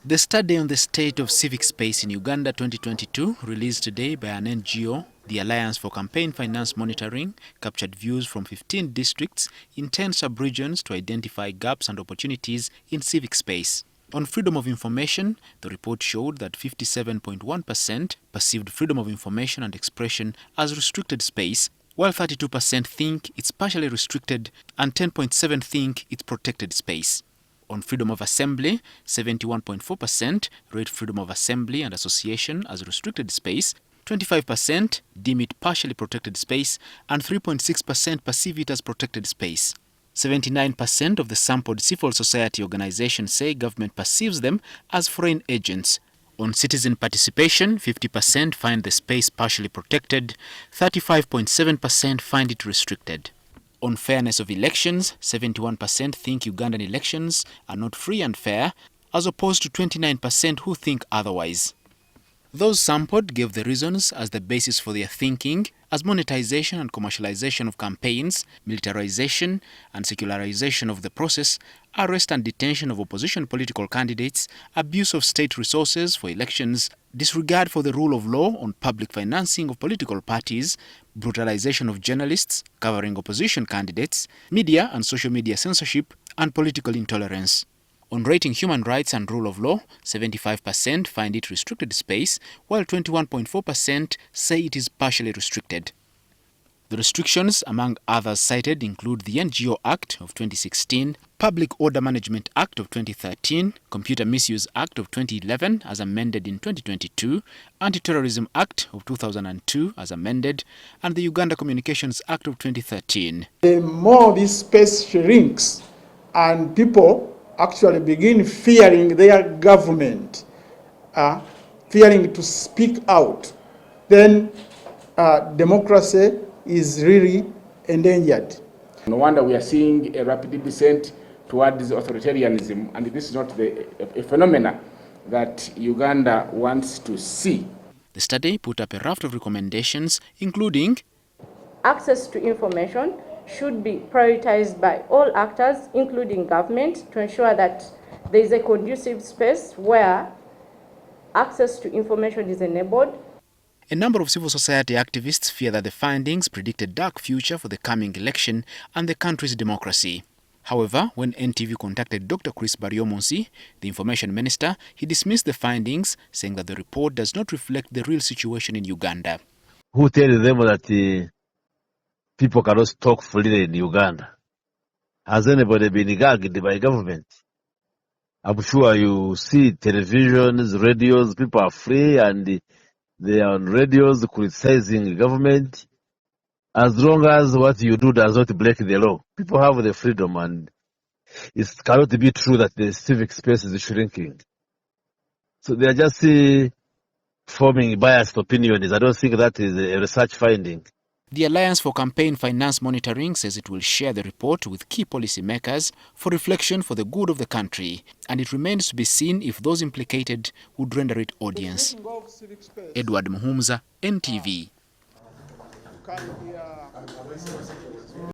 The study on the state of civic space in Uganda 2022, released today by an NGO, the Alliance for Campaign Finance Monitoring, captured views from 15 districts in 10 sub-regions to identify gaps and opportunities in civic space. On freedom of information, the report showed that 57.1% perceived freedom of information and expression as restricted space, while 32% think it's partially restricted and 10.7% think it's protected space. On freedom of assembly, 71.4% rate freedom of assembly and association as restricted space, 25% deem it partially protected space, and 3.6% perceive it as protected space. 79% of the sampled civil society organizations say government perceives them as foreign agents. On citizen participation, 50% find the space partially protected, 35.7% find it restricted. On fairness of elections, 71% think Ugandan elections are not free and fair, as opposed to 29% who think otherwise. Those sampled gave the reasons as the basis for their thinking as monetization and commercialization of campaigns, militarization and secularization of the process, arrest and detention of opposition political candidates, abuse of state resources for elections, disregard for the rule of law on public financing of political parties, brutalization of journalists covering opposition candidates, media and social media censorship, and political intolerance. On rating human rights and rule of law, 75% find it restricted space, while 21.4% say it is partially restricted. The restrictions, among others cited, include the NGO Act of 2016, Public Order Management Act of 2013, Computer Misuse Act of 2011 as amended in 2022, Anti-Terrorism Act of 2002 as amended, and the Uganda Communications Act of 2013. The more this space shrinks and people actually begin fearing their government, fearing to speak out, then democracy is really endangered. No wonder we are seeing a rapid descent towards authoritarianism, and this is not a phenomenon that Uganda wants to see. The study put up a raft of recommendations, including access to information should be prioritized by all actors, including government, to ensure that there is a conducive space where access to information is enabled. A number of civil society activists fear that the findings predict a dark future for the coming election and the country's democracy. However, when NTV contacted Dr. Chris Baryomonsi, the information minister, he dismissed the findings, saying that the report does not reflect the real situation in Uganda. Who tells them that people cannot talk freely in Uganda? Has anybody been gagged by government? I'm sure you see televisions, radios, people are free and they are on radios criticizing government. As long as what you do does not break the law, people have the freedom, and it cannot be true that the civic space is shrinking. So they are just forming biased opinions. I don't think that is a research finding. The Alliance for Campaign Finance Monitoring says it will share the report with key policymakers for reflection for the good of the country, and it remains to be seen if those implicated would render it audience. Edward Muhumuza, NTV.